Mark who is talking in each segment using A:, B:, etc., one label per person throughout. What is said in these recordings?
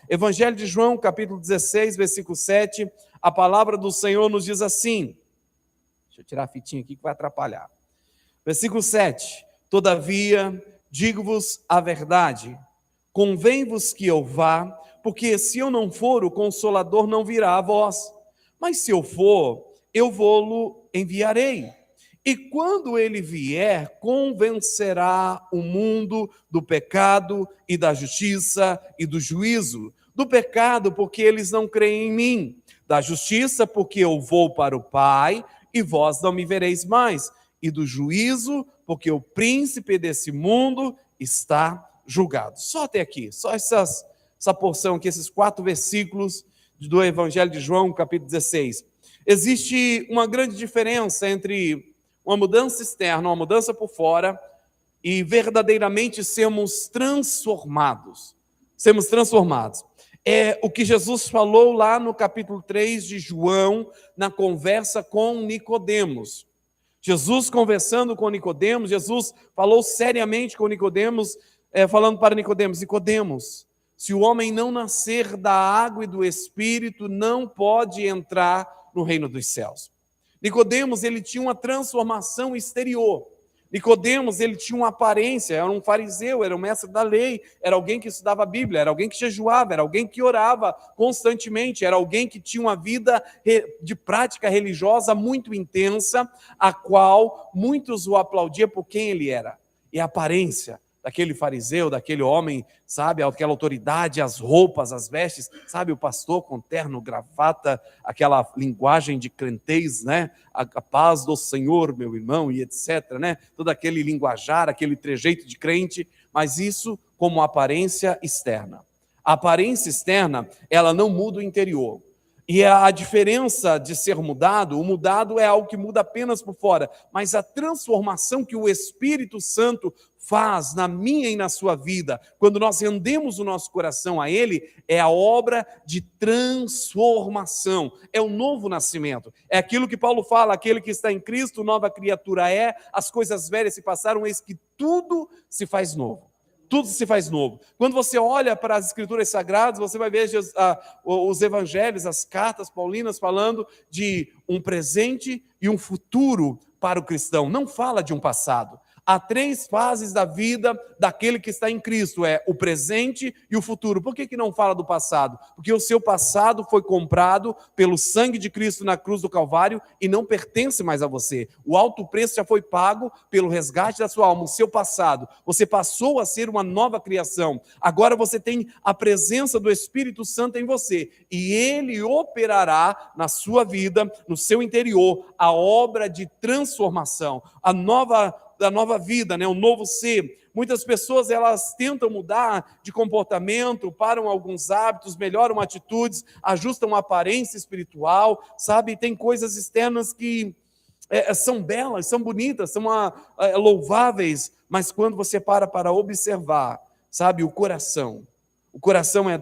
A: Evangelho de João, capítulo 16, versículo 7, a palavra do Senhor nos diz assim, deixa eu tirar a fitinha aqui que vai atrapalhar. Versículo 7, todavia, digo-vos a verdade, convém-vos que eu vá, porque se eu não for, o Consolador não virá a vós. Mas se eu for, eu vou-lo enviarei. E quando ele vier, convencerá o mundo do pecado e da justiça e do juízo. Do pecado, porque eles não creem em mim. Da justiça, porque eu vou para o Pai e vós não me vereis mais. E do juízo, porque o príncipe desse mundo está julgado. Só até aqui, só essa porção aqui, esses 4 versículos do Evangelho de João, capítulo 16. Existe uma grande diferença entre uma mudança externa, uma mudança por fora, e verdadeiramente sermos transformados. Sermos transformados. É o que Jesus falou lá no capítulo 3 de João, na conversa com Nicodemos. Jesus conversando com Nicodemos, Jesus falou seriamente com Nicodemos, falando para Nicodemos, Nicodemos, se o homem não nascer da água e do Espírito, não pode entrar no reino dos céus. Nicodemos, ele tinha uma transformação exterior. Nicodemos, ele tinha uma aparência, era um fariseu, era um mestre da lei, era alguém que estudava a Bíblia, era alguém que jejuava, era alguém que orava constantemente, era alguém que tinha uma vida de prática religiosa muito intensa, a qual muitos o aplaudiam por quem ele era. E a aparência daquele fariseu, daquele homem, sabe, aquela autoridade, as roupas, as vestes, sabe, o pastor com terno, gravata, aquela linguagem de crentez, né, a paz do Senhor, meu irmão, e etc, né, todo aquele linguajar, aquele trejeito de crente, mas isso como aparência externa. A aparência externa, ela não muda o interior. E a diferença de ser mudado, o mudado é algo que muda apenas por fora, mas a transformação que o Espírito Santo faz na minha e na sua vida, quando nós rendemos o nosso coração a Ele, é a obra de transformação, é o novo nascimento, é aquilo que Paulo fala, aquele que está em Cristo, nova criatura é, as coisas velhas se passaram, eis que tudo se faz novo. Tudo se faz novo. Quando você olha para as Escrituras Sagradas, você vai ver os evangelhos, as cartas paulinas falando de um presente e um futuro para o cristão. Não fala de um passado. Há 3 fases da vida daquele que está em Cristo, é o presente e o futuro. Por que não fala do passado? Porque o seu passado foi comprado pelo sangue de Cristo na cruz do Calvário e não pertence mais a você. O alto preço já foi pago pelo resgate da sua alma, o seu passado. Você passou a ser uma nova criação. Agora você tem a presença do Espírito Santo em você e ele operará na sua vida, no seu interior, a obra de transformação, da nova vida, né? O novo ser. Muitas pessoas, elas tentam mudar de comportamento, param alguns hábitos, melhoram atitudes, ajustam a aparência espiritual, sabe? Tem coisas externas que são belas, são bonitas, são louváveis, mas quando você para observar, sabe, o coração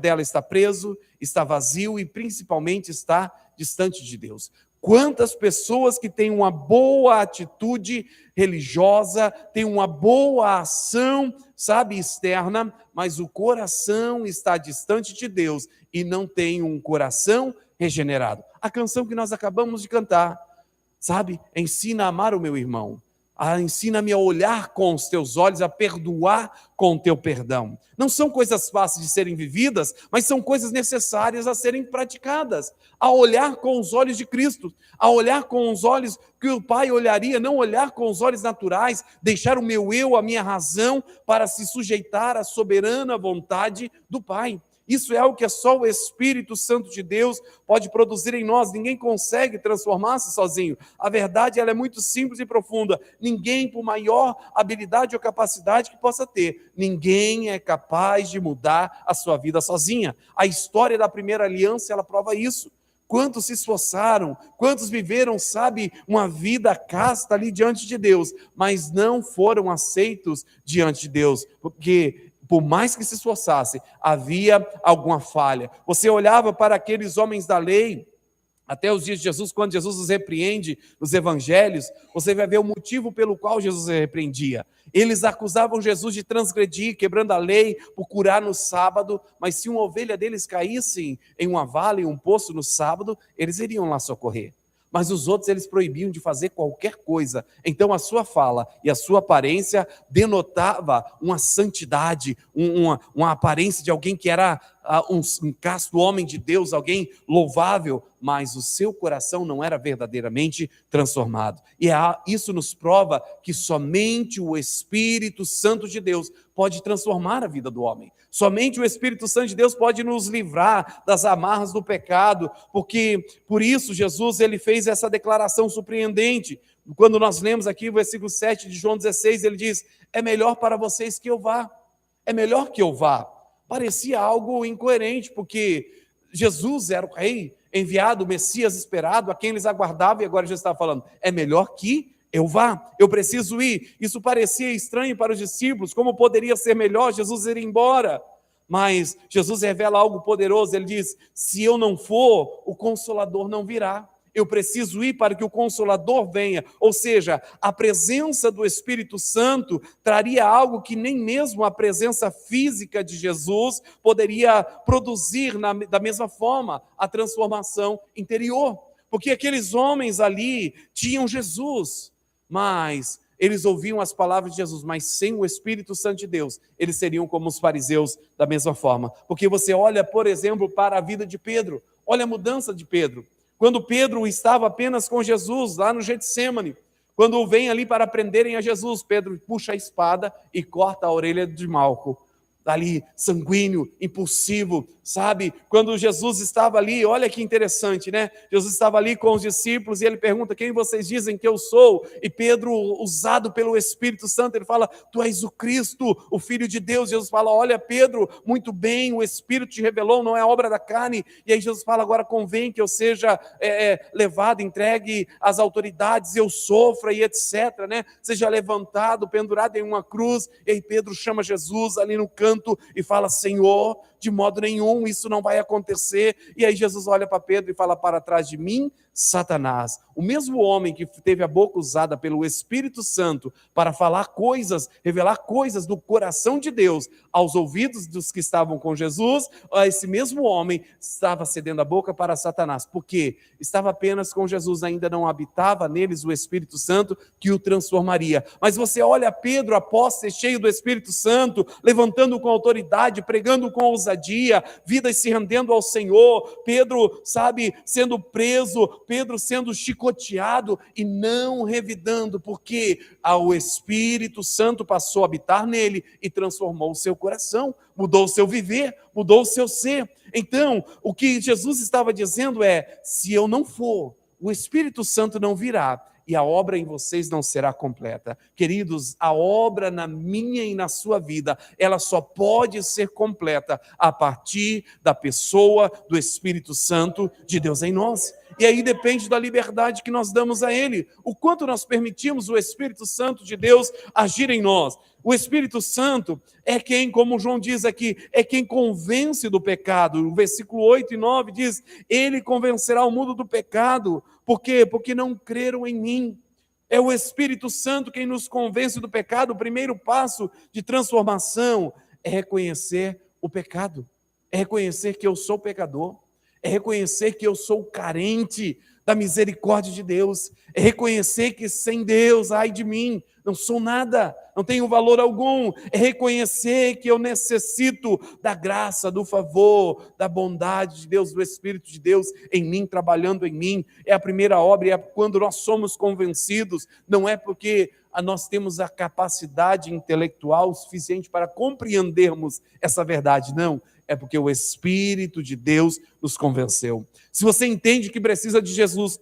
A: dela está preso, está vazio e principalmente está distante de Deus. Quantas pessoas que têm uma boa atitude religiosa, têm uma boa ação, sabe, externa, mas o coração está distante de Deus e não tem um coração regenerado. A canção que nós acabamos de cantar, sabe, ensina a amar o meu irmão. Ensina-me a olhar com os teus olhos, a perdoar com o teu perdão. Não são coisas fáceis de serem vividas, mas são coisas necessárias a serem praticadas. A olhar com os olhos de Cristo, a olhar com os olhos que o Pai olharia, não olhar com os olhos naturais, deixar o meu eu, a minha razão, para se sujeitar à soberana vontade do Pai. Isso é algo que só o Espírito Santo de Deus pode produzir em nós. Ninguém consegue transformar-se sozinho. A verdade, ela é muito simples e profunda. Ninguém, por maior habilidade ou capacidade que possa ter, ninguém é capaz de mudar a sua vida sozinha. A história da primeira aliança, ela prova isso. Quantos se esforçaram, quantos viveram, sabe, uma vida casta ali diante de Deus, mas não foram aceitos diante de Deus, porque por mais que se esforçasse, havia alguma falha. Você olhava para aqueles homens da lei, Até os dias de Jesus, quando Jesus os repreende nos evangelhos, você vai ver o motivo pelo qual Jesus os repreendia. Eles acusavam Jesus de transgredir, quebrando a lei, por curar no sábado, mas se uma ovelha deles caísse em uma vala, em um poço no sábado, eles iriam lá socorrer. Mas os outros eles proibiam de fazer qualquer coisa. Então a sua fala e a sua aparência denotava uma santidade, uma aparência de alguém que era um casto homem de Deus, alguém louvável, mas o seu coração não era verdadeiramente transformado. E isso nos prova que somente o Espírito Santo de Deus pode transformar a vida do homem. Somente o Espírito Santo de Deus pode nos livrar das amarras do pecado, porque por isso Jesus ele fez essa declaração surpreendente. Quando nós lemos aqui o versículo 7 de João 16, ele diz: é melhor para vocês que eu vá, é melhor que eu vá. Parecia algo incoerente, porque Jesus era o rei enviado, o Messias esperado, a quem eles aguardavam, e agora Jesus estava falando: é melhor que eu vá, eu preciso ir. Isso parecia estranho para os discípulos, como poderia ser melhor Jesus ir embora? Mas Jesus revela algo poderoso, ele diz: se eu não for, o Consolador não virá. Eu preciso ir para que o Consolador venha, ou seja, a presença do Espírito Santo traria algo que nem mesmo a presença física de Jesus poderia produzir da mesma forma, a transformação interior. Porque aqueles homens ali tinham Jesus, mas eles ouviam as palavras de Jesus, mas sem o Espírito Santo de Deus, eles seriam como os fariseus da mesma forma. Porque você olha, por exemplo, para a vida de Pedro, olha a mudança de Pedro. Quando Pedro estava apenas com Jesus, lá no Getsêmani, quando vem ali para prenderem a Jesus, Pedro puxa a espada e corta a orelha de Malco. Ali, sanguíneo, impulsivo, sabe? Quando Jesus estava ali, olha que interessante, né? Jesus estava ali com os discípulos e ele pergunta: quem vocês dizem que eu sou? E Pedro, usado pelo Espírito Santo, ele fala: tu és o Cristo, o Filho de Deus. Jesus fala: olha Pedro, muito bem, o Espírito te revelou, não é obra da carne. E aí Jesus fala: agora convém que eu seja levado, entregue às autoridades, eu sofra e etc, né? Seja levantado, pendurado em uma cruz. E aí Pedro chama Jesus ali no canto e fala: Senhor, de modo nenhum isso não vai acontecer. E aí Jesus olha para Pedro e fala: para trás de mim, Satanás. O mesmo homem que teve a boca usada pelo Espírito Santo para falar coisas, revelar coisas do coração de Deus aos ouvidos dos que estavam com Jesus, esse mesmo homem estava cedendo a boca para Satanás, porque estava apenas com Jesus, ainda não habitava neles o Espírito Santo que o transformaria. Mas você olha Pedro, após ser cheio do Espírito Santo, levantando com autoridade, pregando com ousadia, vidas se rendendo ao Senhor, Pedro, sabe, sendo preso, Pedro sendo chicoteado e não revidando, porque o Espírito Santo passou a habitar nele e transformou o seu coração, mudou o seu viver, mudou o seu ser. Então, o que Jesus estava dizendo é: se eu não for, o Espírito Santo não virá, e a obra em vocês não será completa. Queridos, a obra na minha e na sua vida, ela só pode ser completa a partir da pessoa do Espírito Santo de Deus em nós. E aí depende da liberdade que nós damos a Ele, o quanto nós permitimos o Espírito Santo de Deus agir em nós. O Espírito Santo é quem, como João diz aqui, é quem convence do pecado. O versículo 8 e 9 diz: Ele convencerá o mundo do pecado. Por quê? Porque não creram em mim. É o Espírito Santo quem nos convence do pecado. O primeiro passo de transformação é reconhecer o pecado, é reconhecer que eu sou pecador, é reconhecer que eu sou carente da misericórdia de Deus, é reconhecer que sem Deus, ai de mim, não sou nada, não tenho valor algum, é reconhecer que eu necessito da graça, do favor, da bondade de Deus, do Espírito de Deus em mim, trabalhando em mim. É a primeira obra, e é quando nós somos convencidos, não é porque nós temos a capacidade intelectual suficiente para compreendermos essa verdade, não, é porque o Espírito de Deus nos convenceu. Se você entende que precisa de Jesus,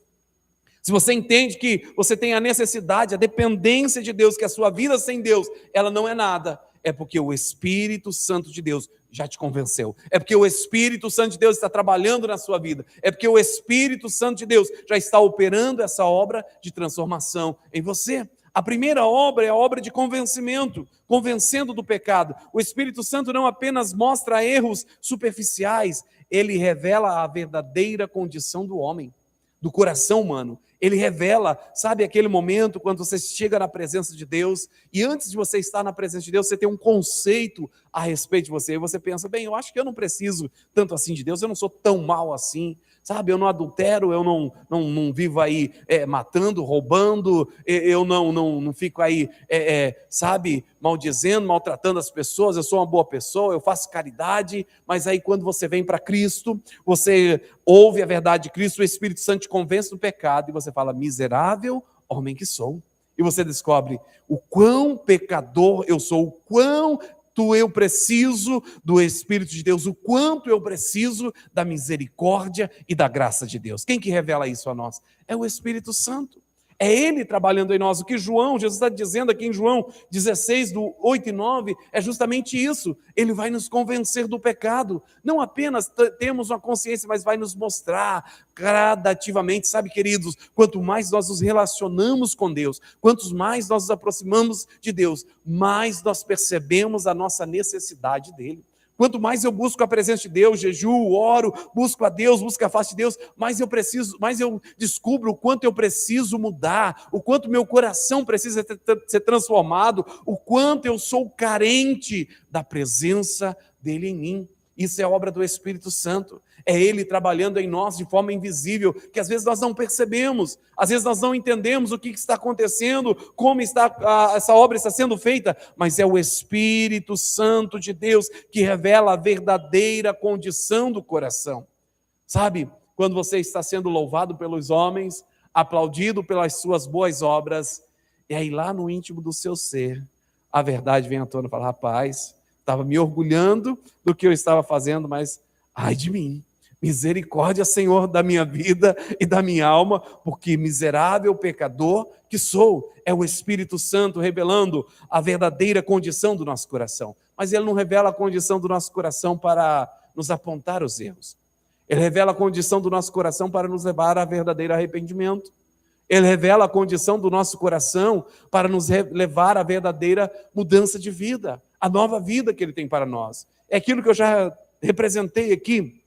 A: se você entende que você tem a necessidade, a dependência de Deus, que a sua vida sem Deus, ela não é nada, é porque o Espírito Santo de Deus já te convenceu. É porque o Espírito Santo de Deus está trabalhando na sua vida. É porque o Espírito Santo de Deus já está operando essa obra de transformação em você. A primeira obra é a obra de convencimento, convencendo do pecado. O Espírito Santo não apenas mostra erros superficiais, ele revela a verdadeira condição do homem. do coração humano. Ele revela, sabe aquele momento quando você chega na presença de Deus e antes de você estar na presença de Deus, você tem um conceito a respeito de você e você pensa, bem, eu acho que eu não preciso tanto assim de Deus, eu não sou tão mal assim, sabe, eu não adultero, eu não vivo aí matando, roubando, eu não fico aí, sabe, maldizendo, maltratando as pessoas, eu sou uma boa pessoa, eu faço caridade, mas aí quando você vem para Cristo, você ouve a verdade de Cristo, o Espírito Santo te convence do pecado e você fala, miserável homem que sou. E você descobre o quão pecador eu sou, o quanto eu preciso do Espírito de Deus, o quanto eu preciso da misericórdia e da graça de Deus. Quem que revela isso a nós? É o Espírito Santo. É Ele trabalhando em nós. O que Jesus está dizendo aqui em João 16, do 8 e 9, é justamente isso. Ele vai nos convencer do pecado. Não apenas temos uma consciência, mas vai nos mostrar gradativamente. Sabe, queridos, quanto mais nós nos relacionamos com Deus, quanto mais nós nos aproximamos de Deus, mais nós percebemos a nossa necessidade dEle. Quanto mais eu busco a presença de Deus, jejuo, oro, busco a Deus, busco a face de Deus, mais eu descubro o quanto eu preciso mudar, o quanto meu coração precisa ser transformado, o quanto eu sou carente da presença dele em mim. Isso é obra do Espírito Santo. É Ele trabalhando em nós de forma invisível, que às vezes nós não percebemos, às vezes nós não entendemos o que está acontecendo, como essa obra está sendo feita, mas é o Espírito Santo de Deus que revela a verdadeira condição do coração. Sabe, quando você está sendo louvado pelos homens, aplaudido pelas suas boas obras, e aí lá no íntimo do seu ser, a verdade vem à tona e fala, rapaz, estava me orgulhando do que eu estava fazendo, mas ai de mim, misericórdia, Senhor, da minha vida e da minha alma, porque miserável pecador que sou. É o Espírito Santo revelando a verdadeira condição do nosso coração. Mas Ele não revela a condição do nosso coração para nos apontar os erros. Ele revela a condição do nosso coração para nos levar a verdadeiro arrependimento. Ele revela a condição do nosso coração para nos levar à verdadeira mudança de vida, a nova vida que Ele tem para nós. É aquilo que eu já representei aqui.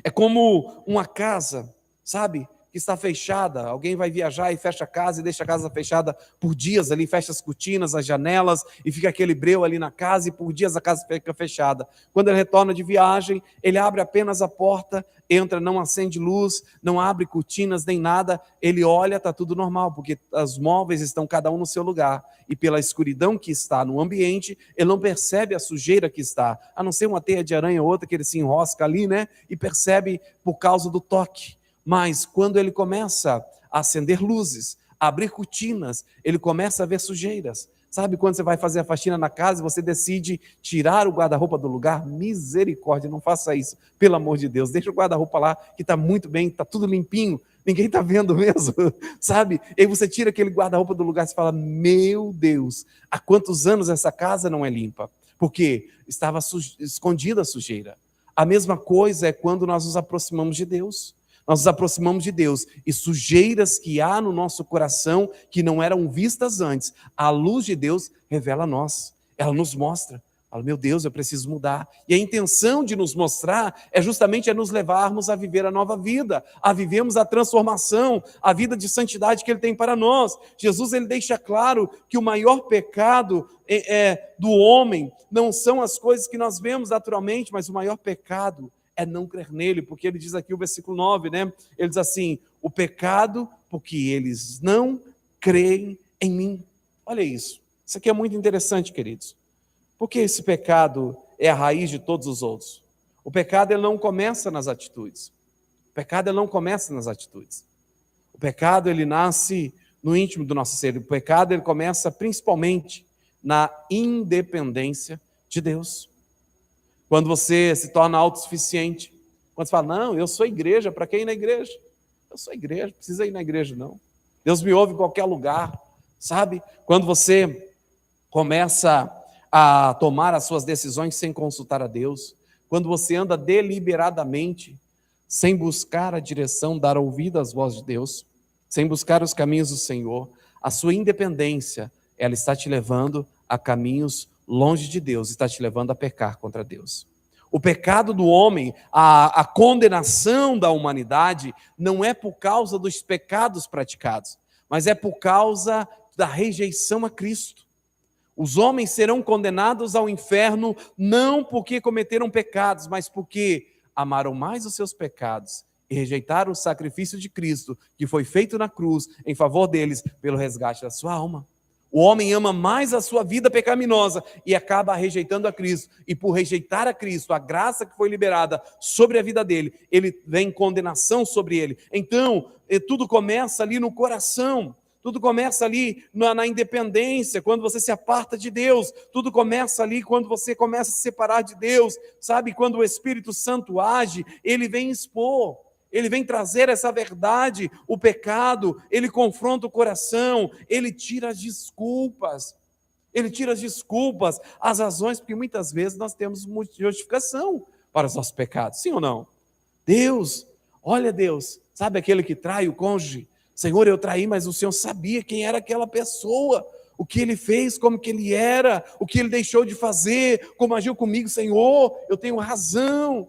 A: É como uma casa, sabe, que está fechada. Alguém vai viajar e fecha a casa e deixa a casa fechada por dias ali, fecha as cortinas, as janelas e fica aquele breu ali na casa e por dias a casa fica fechada. Quando ele retorna de viagem, ele abre apenas a porta, entra, não acende luz, não abre cortinas nem nada, ele olha, está tudo normal, porque os móveis estão cada um no seu lugar e pela escuridão que está no ambiente, ele não percebe a sujeira que está, a não ser uma teia de aranha ou outra que ele se enrosca ali, né, e percebe por causa do toque. Mas quando ele começa a acender luzes, a abrir cortinas, ele começa a ver sujeiras. Sabe quando você vai fazer a faxina na casa e você decide tirar o guarda-roupa do lugar? Misericórdia, não faça isso, pelo amor de Deus. Deixa o guarda-roupa lá, que está muito bem, está tudo limpinho, ninguém está vendo mesmo, sabe? E aí você tira aquele guarda-roupa do lugar e você fala, meu Deus, há quantos anos essa casa não é limpa? Porque estava escondida a sujeira. A mesma coisa é quando nós nos aproximamos de Deus. Nós nos aproximamos de Deus e sujeiras que há no nosso coração que não eram vistas antes, a luz de Deus revela a nós, ela nos mostra. Fala, meu Deus, eu preciso mudar. E a intenção de nos mostrar é justamente nos levarmos a viver a nova vida, a vivermos a transformação, a vida de santidade que Ele tem para nós. Jesus, Ele deixa claro que o maior pecado do homem não são as coisas que nós vemos naturalmente, mas o maior pecado é não crer nele, porque ele diz aqui o versículo 9, né? Ele diz assim, o pecado, porque eles não creem em mim. Olha isso. Isso aqui é muito interessante, queridos. Porque esse pecado é a raiz de todos os outros. O pecado ele não começa nas atitudes. O pecado ele não começa nas atitudes. O pecado ele nasce no íntimo do nosso ser. O pecado ele começa principalmente na independência de Deus. Quando você se torna autossuficiente, quando você fala, não, eu sou igreja, para quem ir na igreja? Eu sou igreja, não precisa ir na igreja não. Deus me ouve em qualquer lugar, sabe? Quando você começa a tomar as suas decisões sem consultar a Deus, quando você anda deliberadamente, sem buscar a direção, dar ouvido às vozes de Deus, sem buscar os caminhos do Senhor, a sua independência, ela está te levando a caminhos longe de Deus, está te levando a pecar contra Deus. O pecado do homem, a condenação da humanidade, não é por causa dos pecados praticados, mas é por causa da rejeição a Cristo. Os homens serão condenados ao inferno não porque cometeram pecados, mas porque amaram mais os seus pecados e rejeitaram o sacrifício de Cristo, que foi feito na cruz em favor deles pelo resgate da sua alma. O homem ama mais a sua vida pecaminosa e acaba rejeitando a Cristo. E por rejeitar a Cristo, a graça que foi liberada sobre a vida dele, ele vem condenação sobre ele. Então, tudo começa ali no coração. Tudo começa ali na independência, quando você se aparta de Deus. Tudo começa ali quando você começa a se separar de Deus. Sabe, quando o Espírito Santo age, ele vem expor. Ele vem trazer essa verdade, o pecado, ele confronta o coração, ele tira as desculpas. Ele tira as desculpas, as razões, porque muitas vezes nós temos justificação para os nossos pecados, sim ou não? Deus, olha Deus, sabe aquele que trai o cônjuge? Senhor, eu traí, mas o Senhor sabia quem era aquela pessoa, o que ele fez, como que ele era, o que ele deixou de fazer, como agiu comigo, Senhor, eu tenho razão,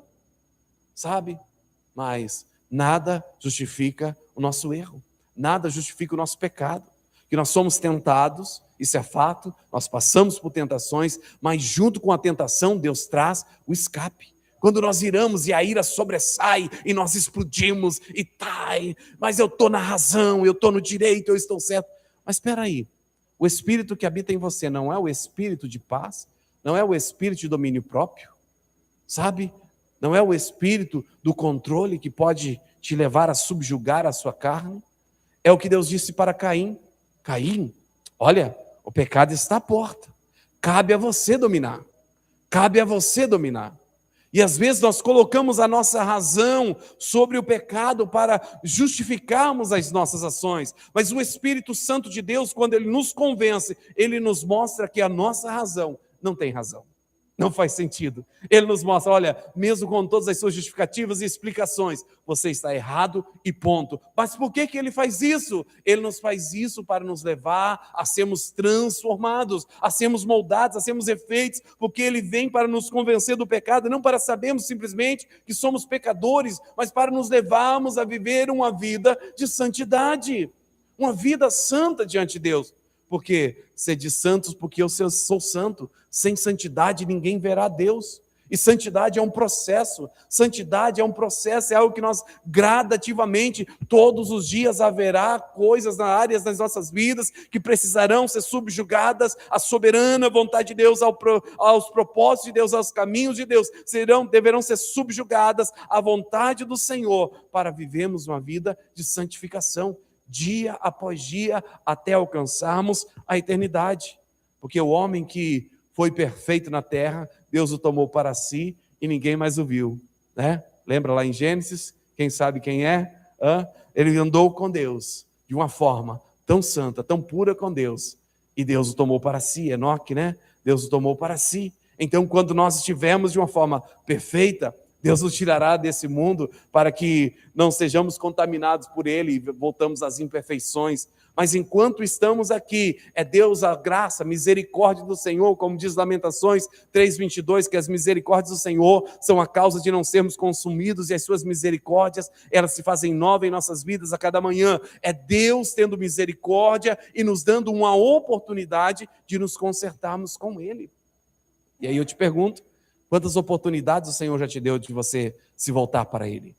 A: sabe? Mas nada justifica o nosso erro, nada justifica o nosso pecado, que nós somos tentados, isso é fato, nós passamos por tentações, mas junto com a tentação, Deus traz o escape. Quando nós iramos e a ira sobressai e nós explodimos e mas eu estou na razão, eu estou no direito, eu estou certo. Mas espera aí, o Espírito que habita em você não é o Espírito de paz? Não é o Espírito de domínio próprio? Sabe? Não é o Espírito do controle que pode te levar a subjugar a sua carne? É o que Deus disse para Caim. Caim, olha, o pecado está à porta. Cabe a você dominar. Cabe a você dominar. E às vezes nós colocamos a nossa razão sobre o pecado para justificarmos as nossas ações. Mas o Espírito Santo de Deus, quando ele nos convence, ele nos mostra que a nossa razão não tem razão. Não faz sentido. Ele nos mostra, olha, mesmo com todas as suas justificativas e explicações, você está errado e ponto. Mas por que ele faz isso? Ele nos faz isso para nos levar a sermos transformados, a sermos moldados, a sermos refeitos, porque ele vem para nos convencer do pecado, não para sabermos simplesmente que somos pecadores, mas para nos levarmos a viver uma vida de santidade, uma vida santa diante de Deus. Porque sede santos, porque eu sou santo. Sem santidade ninguém verá Deus. E santidade é um processo. Santidade é um processo, é algo que nós gradativamente, todos os dias haverá coisas na áreas das nossas vidas que precisarão ser subjugadas à soberana vontade de Deus, aos propósitos de Deus, aos caminhos de Deus. Deverão ser subjugadas à vontade do Senhor para vivermos uma vida de santificação. Dia após dia, até alcançarmos a eternidade. Porque o homem que foi perfeito na terra, Deus o tomou para si e ninguém mais o viu. Né? Lembra lá em Gênesis? Quem sabe quem é? Ele andou com Deus de uma forma tão santa, tão pura com Deus. E Deus o tomou para si, Enoque, né? Deus o tomou para si. Então, quando nós estivermos de uma forma perfeita, Deus nos tirará desse mundo para que não sejamos contaminados por ele e voltamos às imperfeições. Mas enquanto estamos aqui, é Deus a graça, a misericórdia do Senhor, como diz Lamentações 3:22, que as misericórdias do Senhor são a causa de não sermos consumidos e as suas misericórdias, elas se fazem novas em nossas vidas a cada manhã. É Deus tendo misericórdia e nos dando uma oportunidade de nos consertarmos com ele. E aí eu te pergunto, quantas oportunidades o Senhor já te deu de você se voltar para ele?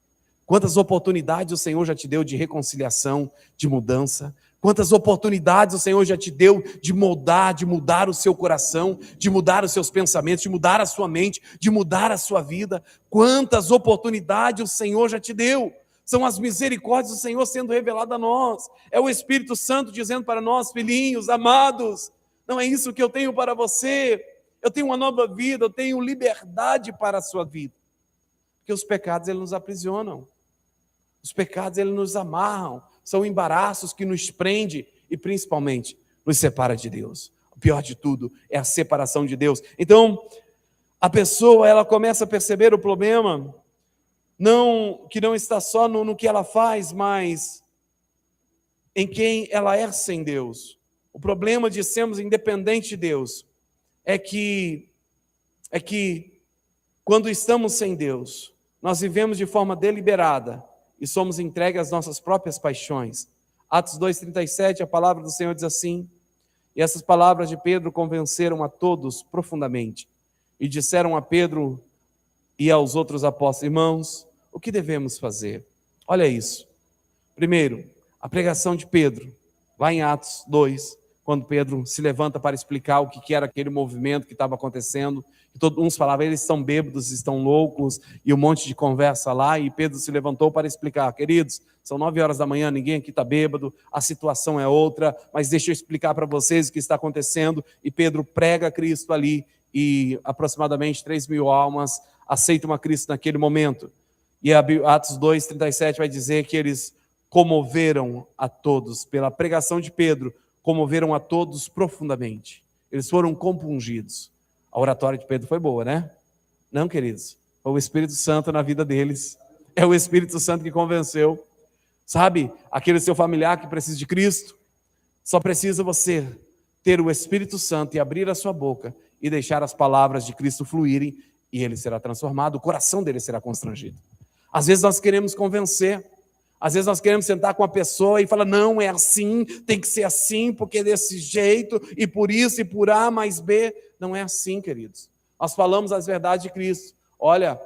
A: Quantas oportunidades o Senhor já te deu de reconciliação, de mudança? Quantas oportunidades o Senhor já te deu de moldar, de mudar o seu coração, de mudar os seus pensamentos, de mudar a sua mente, de mudar a sua vida? Quantas oportunidades o Senhor já te deu? São as misericórdias do Senhor sendo reveladas a nós. É o Espírito Santo dizendo para nós, filhinhos, amados, não é isso que eu tenho para você. Eu tenho uma nova vida, eu tenho liberdade para a sua vida. Porque os pecados, eles nos aprisionam. Os pecados, eles nos amarram. São embaraços que nos prendem e, principalmente, nos separa de Deus. O pior de tudo é a separação de Deus. Então, a pessoa, ela começa a perceber o problema, que não está só no que ela faz, mas em quem ela é sem Deus. O problema de sermos independentes de Deus é que Quando estamos sem Deus, nós vivemos de forma deliberada e somos entregues às nossas próprias paixões. Atos 2,37, a palavra do Senhor diz assim: e essas palavras de Pedro convenceram a todos profundamente, e disseram a Pedro e aos outros apóstolos: irmãos, o que devemos fazer? Olha isso. Primeiro, a pregação de Pedro, lá em Atos 2, quando Pedro se levanta para explicar o que era aquele movimento que estava acontecendo, e uns falavam, eles estão bêbados, estão loucos, e um monte de conversa lá, e Pedro se levantou para explicar: queridos, são 9 horas da manhã, ninguém aqui está bêbado, a situação é outra, mas deixa eu explicar para vocês o que está acontecendo. E Pedro prega Cristo ali, e aproximadamente 3.000 almas aceitam a Cristo naquele momento. E Atos 2,37 vai dizer que eles comoveram a todos, pela pregação de Pedro, comoveram a todos profundamente. Eles foram compungidos. A oratória de Pedro foi boa, né? Não, queridos, foi o Espírito Santo na vida deles. É o Espírito Santo que convenceu. Sabe, aquele seu familiar que precisa de Cristo, só precisa você ter o Espírito Santo e abrir a sua boca e deixar as palavras de Cristo fluírem, e ele será transformado, o coração dele será constrangido. Às vezes nós queremos convencer, às vezes nós queremos sentar com a pessoa e falar: não, é assim, tem que ser assim, porque é desse jeito, e por isso, e por A mais B. Não é assim, queridos. Nós falamos as verdades de Cristo. Olha,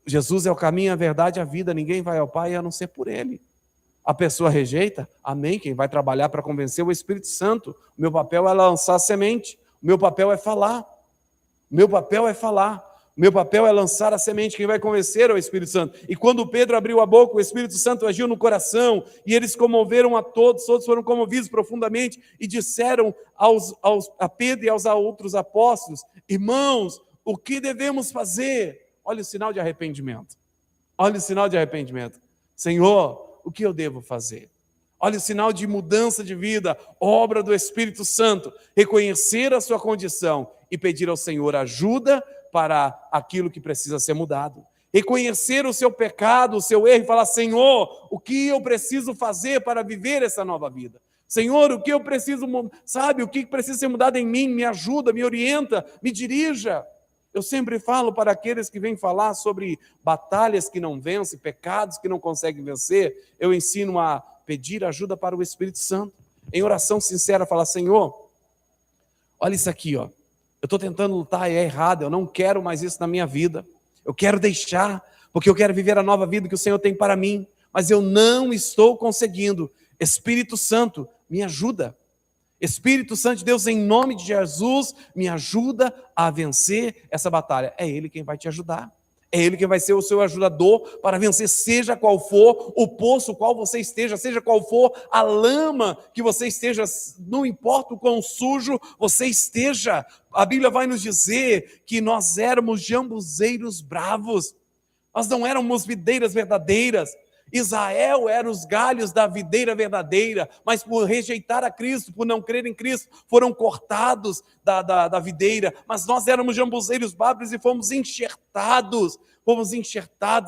A: Jesus é o caminho, a verdade e a vida, ninguém vai ao Pai a não ser por Ele. A pessoa rejeita, amém, quem vai trabalhar para convencer é o Espírito Santo. O meu papel é lançar a semente, o meu papel é falar, o meu papel é falar. O meu papel é lançar a semente, quem vai convencer é o Espírito Santo. E quando Pedro abriu a boca, o Espírito Santo agiu no coração, e eles comoveram a todos foram comovidos profundamente, e disseram a Pedro e aos outros apóstolos: irmãos, o que devemos fazer? Olha o sinal de arrependimento. Olha o sinal de arrependimento. Senhor, o que eu devo fazer? Olha o sinal de mudança de vida, obra do Espírito Santo. Reconhecer a sua condição e pedir ao Senhor ajuda para aquilo que precisa ser mudado. Reconhecer o seu pecado, o seu erro, e falar: Senhor, o que eu preciso fazer para viver essa nova vida? Senhor, o que eu preciso, sabe, o que precisa ser mudado em mim? Me ajuda, me orienta, me dirija. Eu sempre falo para aqueles que vêm falar sobre batalhas que não vencem, pecados que não conseguem vencer, eu ensino a pedir ajuda para o Espírito Santo. Em oração sincera, falar: Senhor, olha isso aqui, ó. Eu estou tentando lutar e é errado, eu não quero mais isso na minha vida. Eu quero deixar, porque eu quero viver a nova vida que o Senhor tem para mim, mas eu não estou conseguindo. Espírito Santo, me ajuda. Espírito Santo de Deus, em nome de Jesus, me ajuda a vencer essa batalha. É Ele quem vai te ajudar. É Ele quem vai ser o seu ajudador para vencer, seja qual for o poço qual você esteja, seja qual for a lama que você esteja, não importa o quão sujo você esteja. A Bíblia vai nos dizer que nós éramos jambuzeiros bravos, nós não éramos videiras verdadeiras. Israel era os galhos da videira verdadeira, mas por rejeitar a Cristo, por não crer em Cristo, foram cortados da videira. Mas nós éramos jambuzeiros bravos e fomos enxertados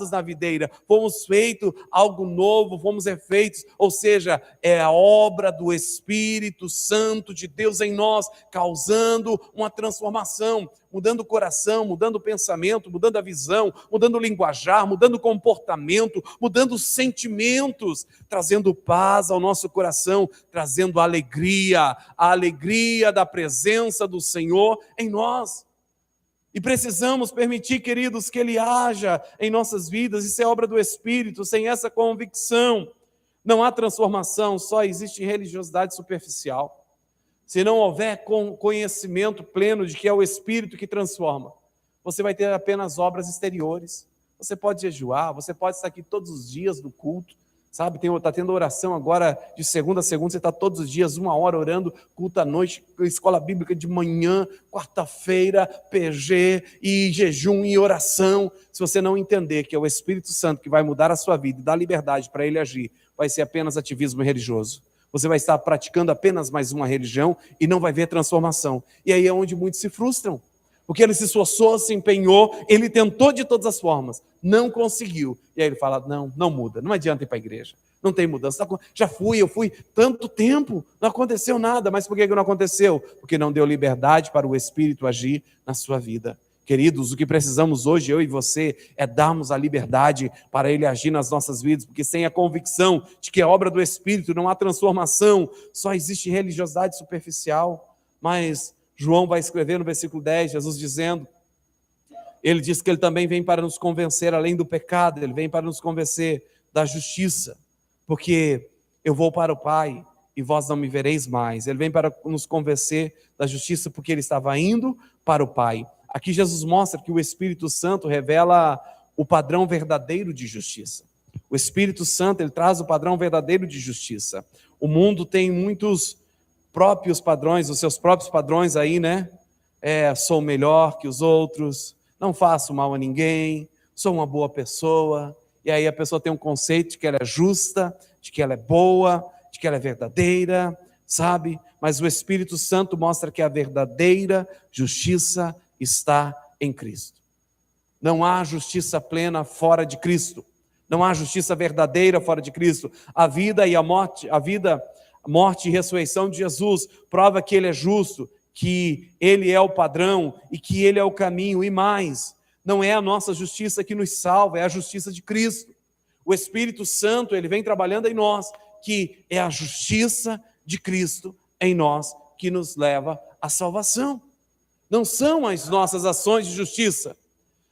A: na videira, fomos feitos algo novo, fomos refeitos, ou seja, é a obra do Espírito Santo de Deus em nós, causando uma transformação, mudando o coração, mudando o pensamento, mudando a visão, mudando o linguajar, mudando o comportamento, mudando os sentimentos, trazendo paz ao nosso coração, trazendo alegria, a alegria da presença do Senhor em nós. E precisamos permitir, queridos, que Ele haja em nossas vidas. Isso é obra do Espírito. Sem essa convicção, não há transformação, só existe religiosidade superficial. Se não houver conhecimento pleno de que é o Espírito que transforma, você vai ter apenas obras exteriores. Você pode jejuar, você pode estar aqui todos os dias no culto, sabe? Está tendo oração agora de segunda a segunda, você está todos os dias, 1 hora orando, culto à noite, escola bíblica de manhã, quarta-feira, PG, e jejum e oração. Se você não entender que é o Espírito Santo que vai mudar a sua vida e dar liberdade para Ele agir, vai ser apenas ativismo religioso. Você vai estar praticando apenas mais uma religião e não vai ver transformação. E aí é onde muitos se frustram. Porque ele se esforçou, se empenhou, ele tentou de todas as formas, não conseguiu. E aí ele fala: não muda, não adianta ir para a igreja, não tem mudança. Eu fui tanto tempo, não aconteceu nada. Mas por que não aconteceu? Porque não deu liberdade para o Espírito agir na sua vida. Queridos, o que precisamos hoje, eu e você, é darmos a liberdade para Ele agir nas nossas vidas, porque sem a convicção de que é obra do Espírito, não há transformação, só existe religiosidade superficial. Mas João vai escrever no versículo 10, Jesus dizendo, ele diz que ele também vem para nos convencer além do pecado, ele vem para nos convencer da justiça, porque eu vou para o Pai e vós não me vereis mais. Ele vem para nos convencer da justiça porque ele estava indo para o Pai. Aqui Jesus mostra que o Espírito Santo revela o padrão verdadeiro de justiça. O Espírito Santo, ele traz o padrão verdadeiro de justiça. O mundo tem muitos próprios padrões, os seus próprios padrões aí, né? Sou melhor que os outros, não faço mal a ninguém, sou uma boa pessoa. E aí a pessoa tem um conceito de que ela é justa, de que ela é boa, de que ela é verdadeira, sabe? Mas o Espírito Santo mostra que a verdadeira justiça está em Cristo. Não há justiça plena fora de Cristo. Não há justiça verdadeira fora de Cristo. A vida e a morte, morte e ressurreição de Jesus prova que Ele é justo, que Ele é o padrão e que Ele é o caminho. E mais, não é a nossa justiça que nos salva, é a justiça de Cristo. O Espírito Santo, Ele vem trabalhando em nós, que é a justiça de Cristo em nós que nos leva à salvação. Não são as nossas ações de justiça.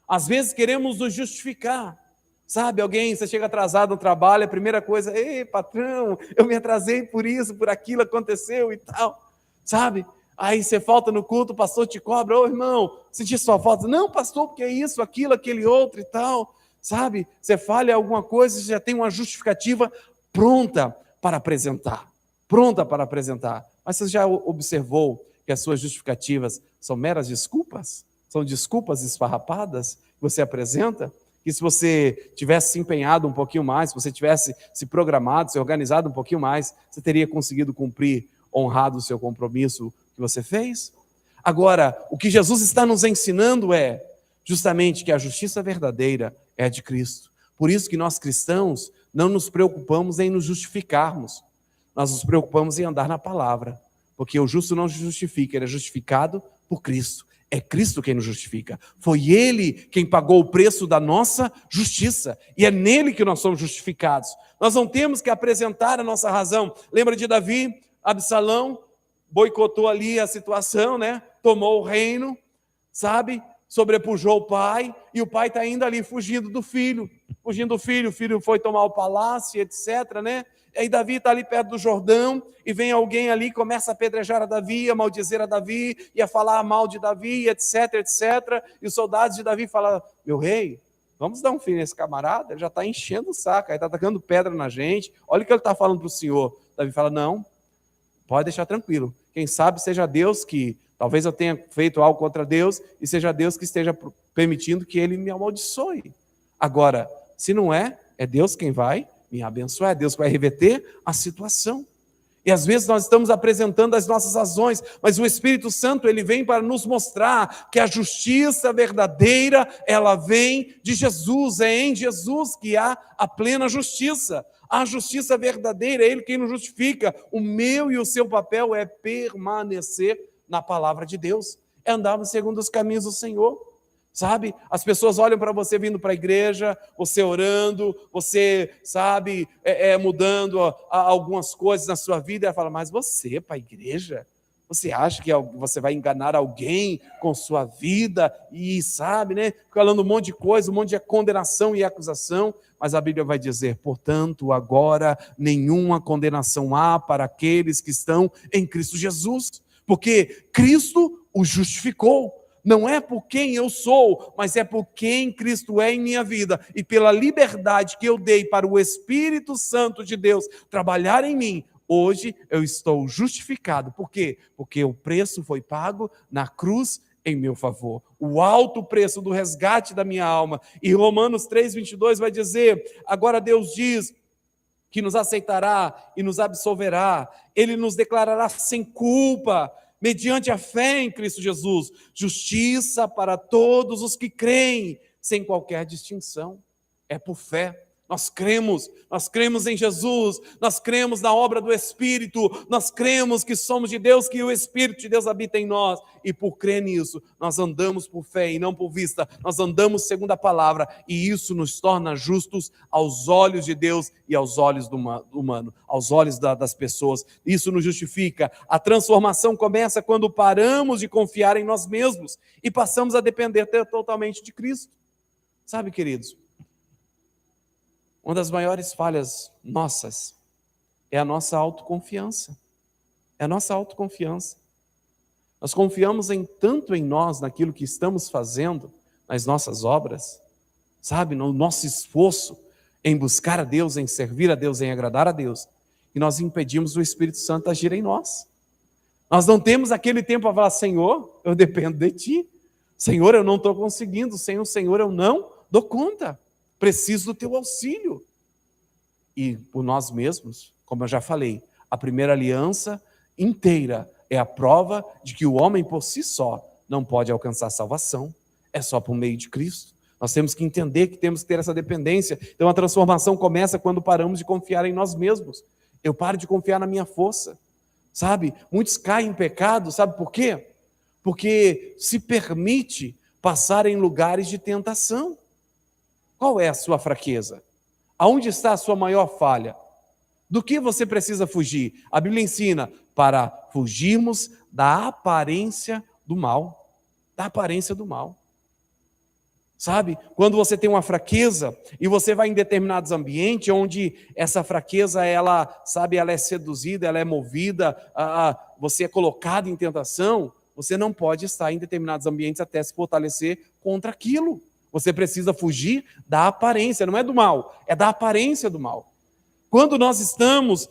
A: Às vezes queremos nos justificar. Sabe, você chega atrasado no trabalho, a primeira coisa, ei, patrão, eu me atrasei por isso, por aquilo aconteceu e tal. Sabe? Aí você falta no culto, o pastor te cobra, ô irmão, senti sua falta. Não, pastor, porque é isso, aquilo, aquele outro e tal. Sabe? Você falha alguma coisa, você já tem uma justificativa pronta para apresentar. Pronta para apresentar. Mas você já observou que as suas justificativas são meras desculpas? São desculpas esfarrapadas que você apresenta? Que se você tivesse se empenhado um pouquinho mais, se você tivesse se programado, se organizado um pouquinho mais, você teria conseguido cumprir, honrado o seu compromisso que você fez? Agora, o que Jesus está nos ensinando é justamente que a justiça verdadeira é a de Cristo. Por isso que nós cristãos não nos preocupamos em nos justificarmos. Nós nos preocupamos em andar na palavra. Porque o justo não se justifica, ele é justificado por Cristo. É Cristo quem nos justifica. Foi Ele quem pagou o preço da nossa justiça. E é nele que nós somos justificados. Nós não temos que apresentar a nossa razão. Lembra de Davi? Absalão boicotou ali a situação, né? Tomou o reino, sabe? Sobrepujou o pai. E o pai está ainda ali fugindo do filho. Fugindo do filho. O filho foi tomar o palácio, etc., né? E aí Davi está ali perto do Jordão, e vem alguém ali, começa a apedrejar a Davi, a maldizer a Davi, e a falar mal de Davi, etc, etc. E os soldados de Davi falam, meu rei, vamos dar um fim nesse camarada, ele já está enchendo o saco, ele está atacando pedra na gente, olha o que ele está falando para o senhor. Davi fala, não, pode deixar tranquilo, quem sabe seja Deus que, talvez eu tenha feito algo contra Deus, e seja Deus que esteja permitindo que ele me amaldiçoe. Agora, se não é Deus quem vai me abençoar, é Deus que vai reverter a situação. E às vezes nós estamos apresentando as nossas razões, mas o Espírito Santo, ele vem para nos mostrar que a justiça verdadeira, ela vem de Jesus, é em Jesus que há a plena justiça. A justiça verdadeira, é Ele quem nos justifica. O meu e o seu papel é permanecer na palavra de Deus, é andarmos segundo os caminhos do Senhor. Sabe, as pessoas olham para você vindo para a igreja, você orando, você, sabe, mudando algumas coisas na sua vida, e ela fala, mas você para a igreja? Você acha que você vai enganar alguém com sua vida? E sabe, né, falando um monte de coisa, um monte de condenação e acusação, mas a Bíblia vai dizer, portanto, agora nenhuma condenação há para aqueles que estão em Cristo Jesus, porque Cristo os justificou. Não é por quem eu sou, mas é por quem Cristo é em minha vida. E pela liberdade que eu dei para o Espírito Santo de Deus trabalhar em mim, hoje eu estou justificado. Por quê? Porque o preço foi pago na cruz em meu favor. O alto preço do resgate da minha alma. E Romanos 3:22 vai dizer, agora Deus diz que nos aceitará e nos absolverá. Ele nos declarará sem culpa, mediante a fé em Cristo Jesus, justiça para todos os que creem, sem qualquer distinção. É por fé. Nós cremos em Jesus, nós cremos na obra do Espírito, nós cremos que somos de Deus, que o Espírito de Deus habita em nós, e por crer nisso, nós andamos por fé e não por vista, nós andamos segundo a palavra, e isso nos torna justos aos olhos de Deus e aos olhos do humano, aos olhos das pessoas. Isso nos justifica. A transformação começa quando paramos de confiar em nós mesmos e passamos a depender totalmente de Cristo. Sabe, queridos, uma das maiores falhas nossas é a nossa autoconfiança. É a nossa autoconfiança. Nós confiamos tanto em nós, naquilo que estamos fazendo, nas nossas obras, sabe, no nosso esforço em buscar a Deus, em servir a Deus, em agradar a Deus, que nós impedimos o Espírito Santo agir em nós. Nós não temos aquele tempo para falar: Senhor, eu dependo de Ti. Senhor, eu não estou conseguindo. Senhor, eu não dou conta. Preciso do teu auxílio. E por nós mesmos, como eu já falei, a primeira aliança inteira é a prova de que o homem por si só não pode alcançar salvação. É só por meio de Cristo. Nós temos que entender que temos que ter essa dependência. Então a transformação começa quando paramos de confiar em nós mesmos. Eu paro de confiar na minha força. Sabe? Muitos caem em pecado, sabe por quê? Porque se permite passar em lugares de tentação. Qual é a sua fraqueza? Aonde está a sua maior falha? Do que você precisa fugir? A Bíblia ensina para fugirmos da aparência do mal. Da aparência do mal. Sabe? Quando você tem uma fraqueza e você vai em determinados ambientes onde essa fraqueza, ela é seduzida, ela é movida, você é colocado em tentação, você não pode estar em determinados ambientes até se fortalecer contra aquilo. Você precisa fugir da aparência, não é do mal, é da aparência do mal. Quando nós estamos,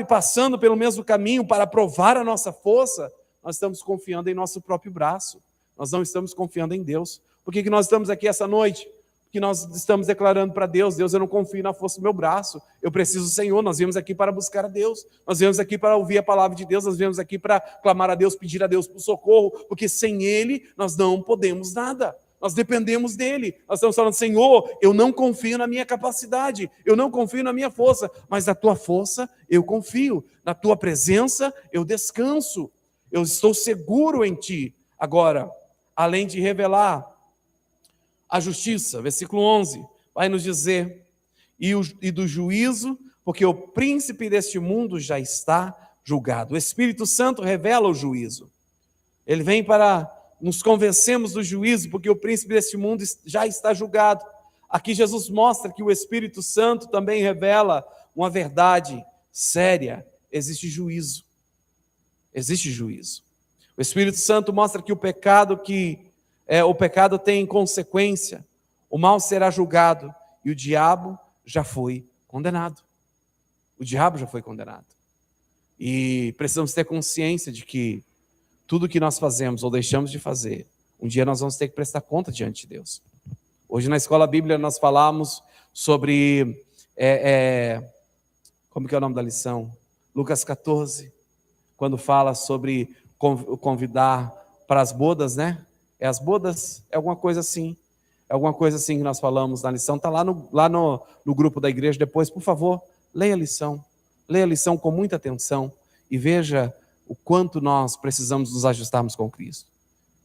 A: passando pelo mesmo caminho para provar a nossa força, nós estamos confiando em nosso próprio braço. Nós não estamos confiando em Deus. Por que nós estamos aqui essa noite? Porque nós estamos declarando para Deus: Deus, eu não confio na força do meu braço, eu preciso do Senhor. Nós viemos aqui para buscar a Deus, nós viemos aqui para ouvir a palavra de Deus, nós viemos aqui para clamar a Deus, pedir a Deus por socorro, porque sem Ele nós não podemos nada. Nós dependemos dele. Nós estamos falando: Senhor, eu não confio na minha capacidade, eu não confio na minha força, mas na tua força eu confio, na tua presença eu descanso, eu estou seguro em ti. Agora, além de revelar a justiça, versículo 11, vai nos dizer: e do juízo, porque o príncipe deste mundo já está julgado. O Espírito Santo revela o juízo. Ele vem para nos convencermos do juízo, porque o príncipe deste mundo já está julgado. Aqui Jesus mostra que o Espírito Santo também revela uma verdade séria: existe juízo. Existe juízo. O Espírito Santo mostra que o pecado tem consequência, o mal será julgado e o diabo já foi condenado. O diabo já foi condenado. E precisamos ter consciência de que tudo que nós fazemos ou deixamos de fazer, um dia nós vamos ter que prestar conta diante de Deus. Hoje na Escola Bíblica nós falamos sobre, como que é o nome da lição? Lucas 14, quando fala sobre convidar para as bodas, né? As bodas, é alguma coisa assim. É alguma coisa assim que nós falamos na lição. Está lá no grupo da igreja. Depois, por favor, leia a lição. Leia a lição com muita atenção e veja o quanto nós precisamos nos ajustarmos com Cristo.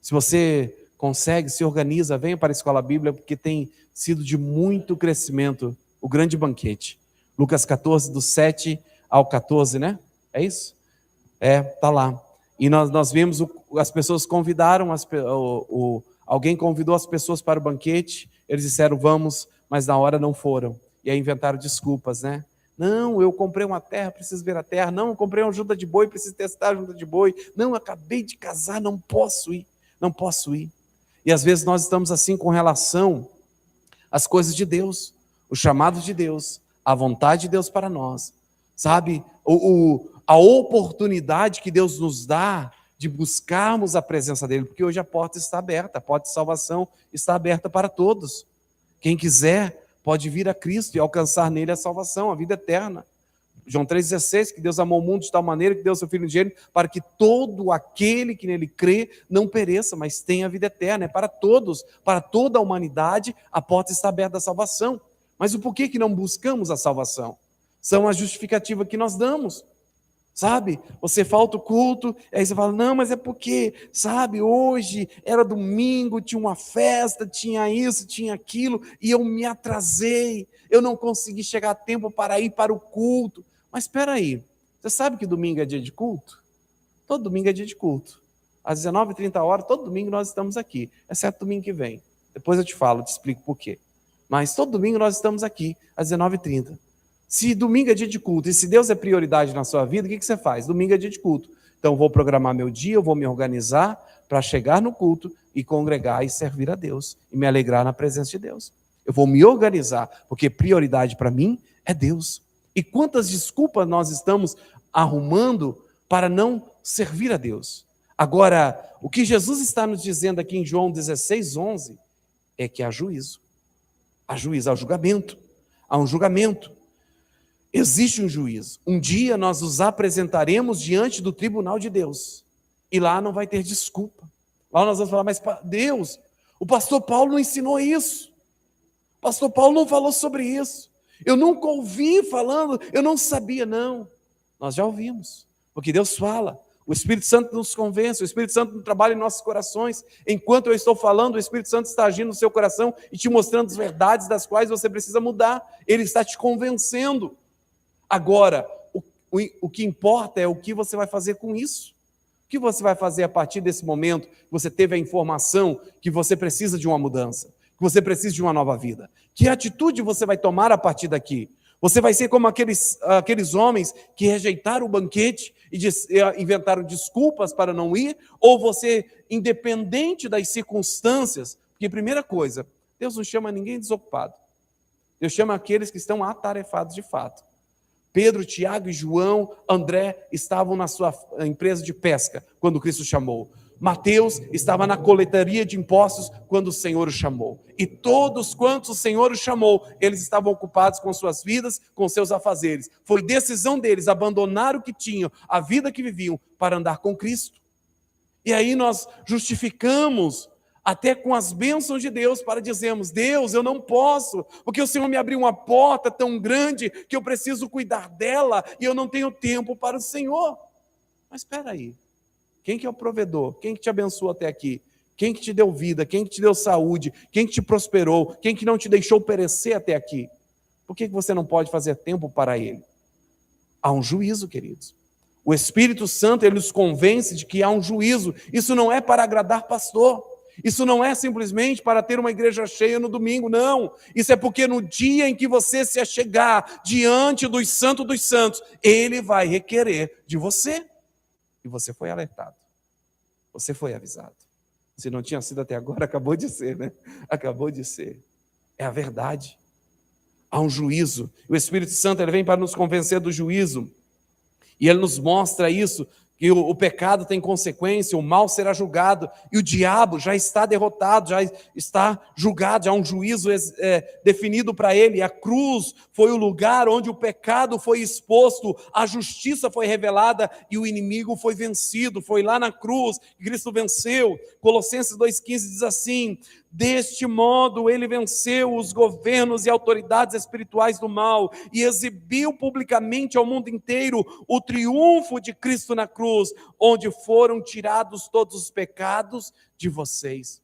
A: Se você consegue, se organiza, venha para a Escola Bíblica, porque tem sido de muito crescimento o grande banquete. Lucas 14, do 7 ao 14, né? É isso? Está lá. E nós vimos, as pessoas convidaram, alguém convidou as pessoas para o banquete, eles disseram: vamos, mas na hora não foram. E aí inventaram desculpas, né? Não, eu comprei uma terra, preciso ver a terra. Não, eu comprei uma junta de boi, preciso testar a junta de boi. Não, eu acabei de casar, não posso ir. Não posso ir. E às vezes nós estamos assim com relação às coisas de Deus, o chamado de Deus, a vontade de Deus para nós. Sabe? A oportunidade que Deus nos dá de buscarmos a presença dele, porque hoje a porta está aberta, a porta de salvação está aberta para todos. Quem quiser pode vir a Cristo e alcançar nele a salvação, a vida eterna. João 3,16, que Deus amou o mundo de tal maneira que deu seu Filho unigênito, para que todo aquele que nele crê não pereça, mas tenha a vida eterna. É para todos, para toda a humanidade, a porta está aberta da salvação. Mas o porquê que não buscamos a salvação? São a justificativa que nós damos. Sabe, você falta o culto, aí você fala, não, mas é porque, sabe, hoje era domingo, tinha uma festa, tinha isso, tinha aquilo, e eu me atrasei, eu não consegui chegar a tempo para ir para o culto. Mas espera aí, você sabe que domingo é dia de culto? Todo domingo é dia de culto. Às 19h30, todo domingo nós estamos aqui, exceto domingo que vem. Depois eu te falo, te explico por quê. Mas todo domingo nós estamos aqui, às 19h30. Se domingo é dia de culto e se Deus é prioridade na sua vida, o que você faz? Domingo é dia de culto. Então eu vou programar meu dia, eu vou me organizar para chegar no culto e congregar e servir a Deus e me alegrar na presença de Deus. Eu vou me organizar, porque prioridade para mim é Deus. E quantas desculpas nós estamos arrumando para não servir a Deus? Agora, o que Jesus está nos dizendo aqui em João 16:11 é que há juízo. Há juízo, há julgamento. Há um julgamento. Existe um juízo. Um dia nós nos apresentaremos diante do tribunal de Deus. E lá não vai ter desculpa. Lá nós vamos falar, mas Deus, o pastor Paulo não ensinou isso. O pastor Paulo não falou sobre isso. Eu nunca ouvi falando, eu não sabia, não. Nós já ouvimos. Porque Deus fala. O Espírito Santo nos convence, o Espírito Santo trabalha em nossos corações. Enquanto eu estou falando, o Espírito Santo está agindo no seu coração e te mostrando as verdades das quais você precisa mudar. Ele está te convencendo. Agora, o que importa é o que você vai fazer com isso. O que você vai fazer a partir desse momento que você teve a informação que você precisa de uma mudança, que você precisa de uma nova vida. Que atitude você vai tomar a partir daqui? Você vai ser como aqueles homens que rejeitaram o banquete e inventaram desculpas para não ir? Ou você, independente das circunstâncias, porque primeira coisa, Deus não chama ninguém desocupado. Deus chama aqueles que estão atarefados de fato. Pedro, Tiago e João, André estavam na sua empresa de pesca quando Cristo chamou. Mateus estava na coletaria de impostos quando o Senhor o chamou. E todos quantos o Senhor o chamou, eles estavam ocupados com suas vidas, com seus afazeres. Foi decisão deles abandonar o que tinham, a vida que viviam, para andar com Cristo. E aí nós justificamos até com as bênçãos de Deus para dizermos, Deus, eu não posso, porque o Senhor me abriu uma porta tão grande que eu preciso cuidar dela e eu não tenho tempo para o Senhor. Mas espera aí, quem que é o provedor? Quem que te abençoou até aqui? Quem que te deu vida? Quem que te deu saúde? Quem que te prosperou? Quem que não te deixou perecer até aqui? Por que você não pode fazer tempo para Ele? Há um juízo, queridos. O Espírito Santo, Ele nos convence de que há um juízo. Isso não é para agradar pastor. Isso não é simplesmente para ter uma igreja cheia no domingo, não. Isso é porque no dia em que você se achegar diante dos santos, Ele vai requerer de você. E você foi alertado. Você foi avisado. Se não tinha sido até agora, acabou de ser, né? Acabou de ser. É a verdade. Há um juízo. O Espírito Santo, ele vem para nos convencer do juízo. E ele nos mostra isso, que o pecado tem consequência, o mal será julgado, e o diabo já está derrotado, já está julgado, já há um juízo definido para ele. A cruz foi o lugar onde o pecado foi exposto, a justiça foi revelada e o inimigo foi vencido. Foi lá na cruz que Cristo venceu. Colossenses 2,15 diz assim: deste modo ele venceu os governos e autoridades espirituais do mal e exibiu publicamente ao mundo inteiro o triunfo de Cristo na cruz, onde foram tirados todos os pecados de vocês.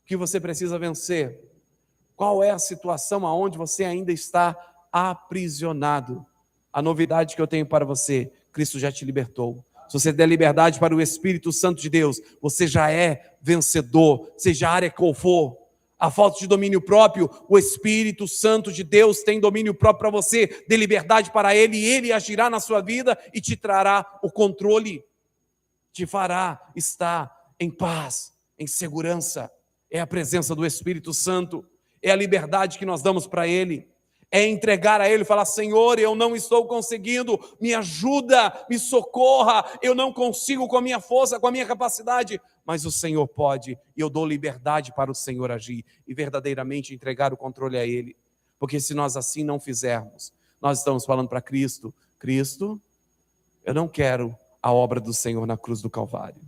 A: O que você precisa vencer? Qual é a situação aonde você ainda está aprisionado? A novidade que eu tenho para você: Cristo já te libertou. Se você der liberdade para o Espírito Santo de Deus, você já é vencedor, seja a área qual for. A falta de domínio próprio, o Espírito Santo de Deus tem domínio próprio para você. Dê liberdade para Ele e Ele agirá na sua vida e te trará o controle. Te fará estar em paz, em segurança. É a presença do Espírito Santo, é a liberdade que nós damos para Ele. É entregar a Ele e falar: Senhor, eu não estou conseguindo, me ajuda, me socorra, eu não consigo com a minha força, com a minha capacidade, mas o Senhor pode, e eu dou liberdade para o Senhor agir, e verdadeiramente entregar o controle a Ele, porque se nós assim não fizermos, nós estamos falando para Cristo: Cristo, eu não quero a obra do Senhor na cruz do Calvário.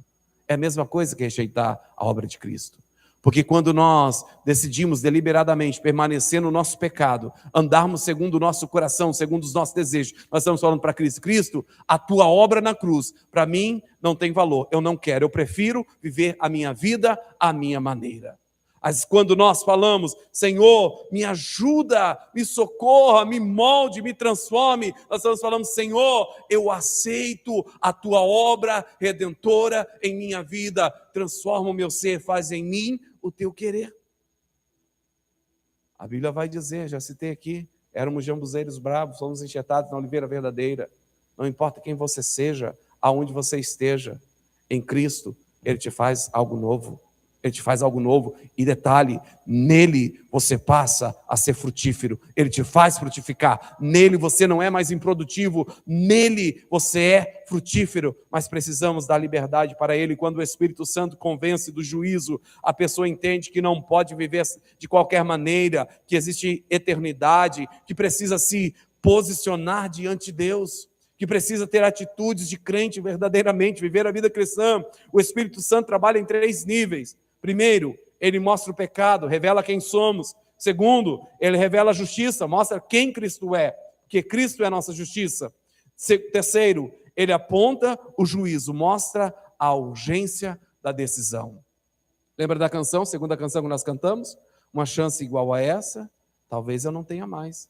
A: É a mesma coisa que rejeitar a obra de Cristo. Porque quando nós decidimos deliberadamente permanecer no nosso pecado, andarmos segundo o nosso coração, segundo os nossos desejos, nós estamos falando para Cristo: Cristo, a tua obra na cruz, para mim não tem valor, eu não quero, eu prefiro viver a minha vida à minha maneira. Mas quando nós falamos: Senhor, me ajuda, me socorra, me molde, me transforme, nós estamos falando: Senhor, eu aceito a tua obra redentora em minha vida, transforma o meu ser, faz em mim o teu querer. A Bíblia vai dizer, já citei aqui, éramos jambuzeiros bravos, fomos enxertados na oliveira verdadeira. Não importa quem você seja, aonde você esteja, em Cristo, Ele te faz algo novo. Ele te faz algo novo, e detalhe, nele você passa a ser frutífero, ele te faz frutificar, nele você não é mais improdutivo, nele você é frutífero, mas precisamos dar liberdade para ele. Quando o Espírito Santo convence do juízo, a pessoa entende que não pode viver de qualquer maneira, que existe eternidade, que precisa se posicionar diante de Deus, que precisa ter atitudes de crente verdadeiramente, viver a vida cristã. O Espírito Santo trabalha em 3 níveis. Primeiro, ele mostra o pecado, revela quem somos. Segundo, ele revela a justiça, mostra quem Cristo é, porque Cristo é a nossa justiça. Terceiro, ele aponta o juízo, mostra a urgência da decisão. Lembra da canção, segunda canção que nós cantamos? Uma chance igual a essa, talvez eu não tenha mais.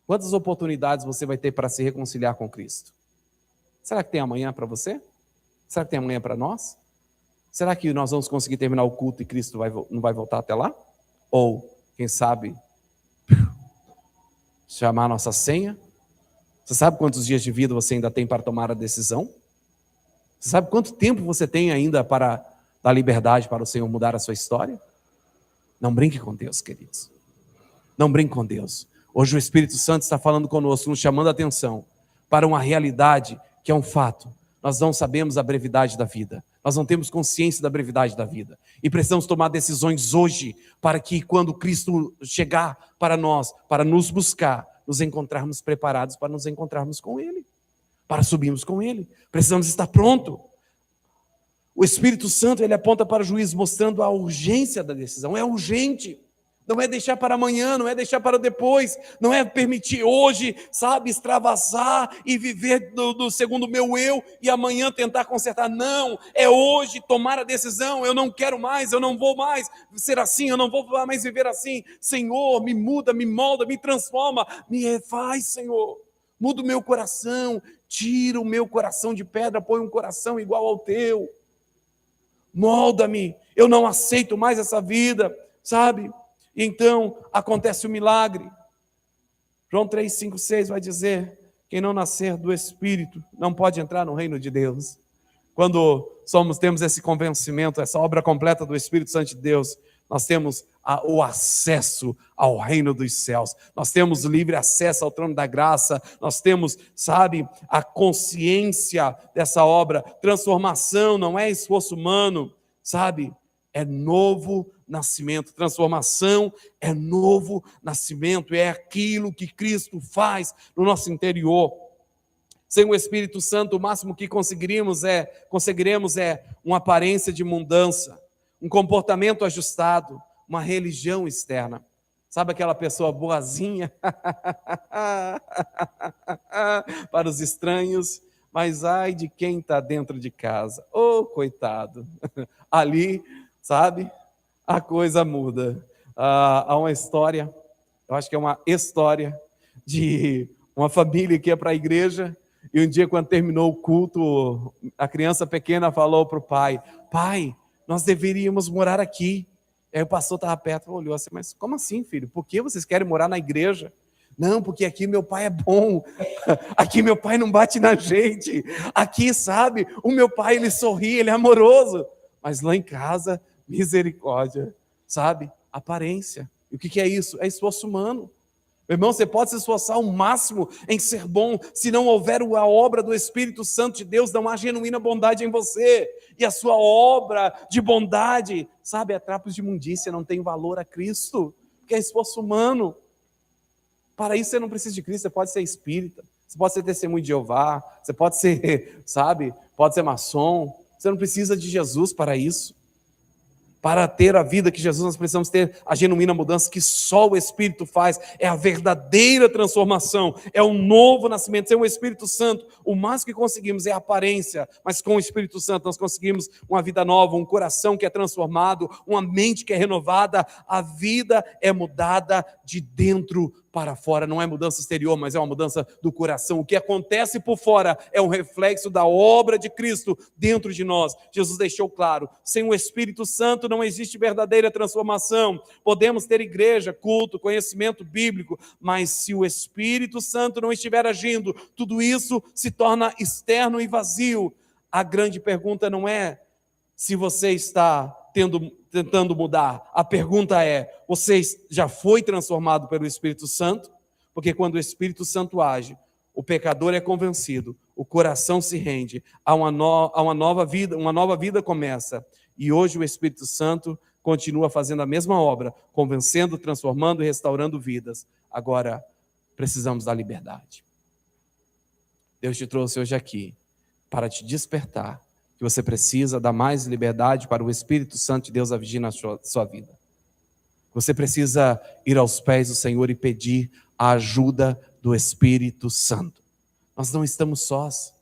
A: Quantas oportunidades você vai ter para se reconciliar com Cristo? Será que tem amanhã para você? Será que tem amanhã para nós? Será que nós vamos conseguir terminar o culto e Cristo não vai voltar até lá? Ou, quem sabe, chamar a nossa senha? Você sabe quantos dias de vida você ainda tem para tomar a decisão? Você sabe quanto tempo você tem ainda para dar liberdade para o Senhor mudar a sua história? Não brinque com Deus, queridos. Não brinque com Deus. Hoje o Espírito Santo está falando conosco, nos chamando a atenção para uma realidade que é um fato. Nós não sabemos a brevidade da vida. Nós não temos consciência da brevidade da vida. E precisamos tomar decisões hoje para que quando Cristo chegar para nós, para nos buscar, nos encontrarmos preparados para nos encontrarmos com Ele, para subirmos com Ele. Precisamos estar pronto. O Espírito Santo, ele aponta para o juízo, mostrando a urgência da decisão. É urgente. Não é deixar para amanhã, não é deixar para depois, não é permitir hoje, sabe, extravasar e viver do segundo meu eu e amanhã tentar consertar. Não, é hoje tomar a decisão. Eu não quero mais, eu não vou mais ser assim, eu não vou mais viver assim. Senhor, me muda, me molda, me transforma, me refaz, Senhor. Muda o meu coração, tira o meu coração de pedra, põe um coração igual ao teu. Molda-me, eu não aceito mais essa vida, sabe? Então, acontece o milagre. João 3, 5, 6 vai dizer: quem não nascer do Espírito não pode entrar no reino de Deus. Quando temos esse convencimento, essa obra completa do Espírito Santo de Deus, nós temos o acesso ao reino dos céus. Nós temos livre acesso ao trono da graça. Nós temos, sabe, a consciência dessa obra. Transformação não é esforço humano, sabe? É novo nascimento. Transformação é novo nascimento, é aquilo que Cristo faz no nosso interior. Sem o Espírito Santo, o máximo que conseguiremos é uma aparência de mudança, um comportamento ajustado, uma religião externa. Sabe aquela pessoa boazinha para os estranhos, mas ai de quem está dentro de casa. Oh, coitado. Ali, sabe, a coisa muda. Há uma história, eu acho que é uma história, de uma família que ia para a igreja, e um dia, quando terminou o culto, a criança pequena falou para o pai: pai, nós deveríamos morar aqui. Aí o pastor estava perto, olhou assim: mas como assim, filho? Por que vocês querem morar na igreja? Não, porque aqui meu pai é bom, aqui meu pai não bate na gente, aqui, sabe, o meu pai, ele sorri, ele é amoroso, mas lá em casa, misericórdia, sabe, aparência. E o que é isso? É esforço humano. Meu irmão, você pode se esforçar ao máximo em ser bom, se não houver a obra do Espírito Santo de Deus, não há genuína bondade em você, e a sua obra de bondade, sabe, é trapos de imundícia, não tem valor a Cristo, porque é esforço humano. Para isso você não precisa de Cristo, você pode ser espírita, você pode ser testemunho de Jeová, você pode ser, sabe, pode ser maçom, você não precisa de Jesus para isso. Para ter a vida que Jesus, nós precisamos ter a genuína mudança que só o Espírito faz. É a verdadeira transformação, é um novo nascimento, é o Espírito Santo. O mais que conseguimos é a aparência, mas com o Espírito Santo nós conseguimos uma vida nova, um coração que é transformado, uma mente que é renovada. A vida é mudada de dentro para fora, não é mudança exterior, mas é uma mudança do coração. O que acontece por fora é um reflexo da obra de Cristo dentro de nós. Jesus deixou claro, sem o Espírito Santo não existe verdadeira transformação. Podemos ter igreja, culto, conhecimento bíblico, mas se o Espírito Santo não estiver agindo, tudo isso se torna externo e vazio. A grande pergunta não é se você está tentando mudar. A pergunta é, você já foi transformado pelo Espírito Santo? Porque quando o Espírito Santo age, o pecador é convencido, o coração se rende, há uma nova vida começa. E hoje o Espírito Santo continua fazendo a mesma obra, convencendo, transformando e restaurando vidas. Agora, precisamos da liberdade. Deus te trouxe hoje aqui para te despertar, que você precisa dar mais liberdade para o Espírito Santo de Deus agir na sua vida. Você precisa ir aos pés do Senhor e pedir a ajuda do Espírito Santo. Nós não estamos sós,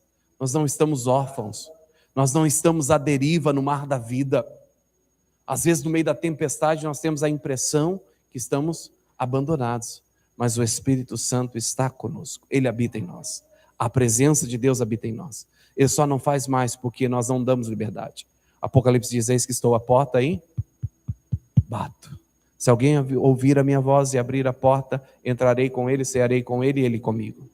A: nós não estamos órfãos, nós não estamos à deriva no mar da vida. Às vezes, no meio da tempestade, nós temos a impressão que estamos abandonados, mas o Espírito Santo está conosco, ele habita em nós. A presença de Deus habita em nós. Ele só não faz mais porque nós não damos liberdade. Apocalipse diz, eis que estou à porta e bato. Se alguém ouvir a minha voz e abrir a porta, entrarei com ele, cearei com ele e ele comigo.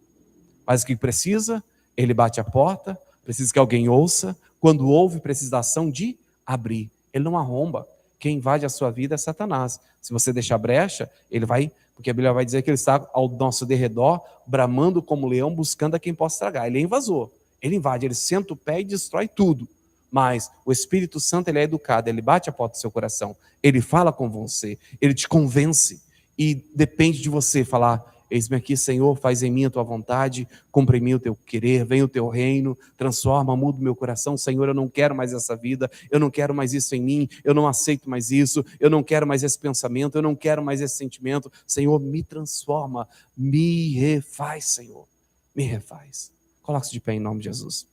A: Mas o que precisa? Ele bate a porta, precisa que alguém ouça. Quando ouve, precisa da ação de abrir. Ele não arromba. Quem invade a sua vida é Satanás. Se você deixar brecha, ele vai, porque a Bíblia vai dizer que ele está ao nosso derredor, bramando como leão, buscando a quem possa estragar. Ele é invasor. Ele invade, ele senta o pé e destrói tudo. Mas o Espírito Santo, ele é educado, ele bate a porta do seu coração, ele fala com você, ele te convence, e depende de você falar, eis-me aqui, Senhor, faz em mim a tua vontade, cumpre em mim o teu querer, vem o teu reino, transforma, muda o meu coração. Senhor, eu não quero mais essa vida, eu não quero mais isso em mim, eu não aceito mais isso, eu não quero mais esse pensamento, eu não quero mais esse sentimento. Senhor, me transforma, me refaz, Senhor, me refaz. Coloque-se de pé em nome de Jesus.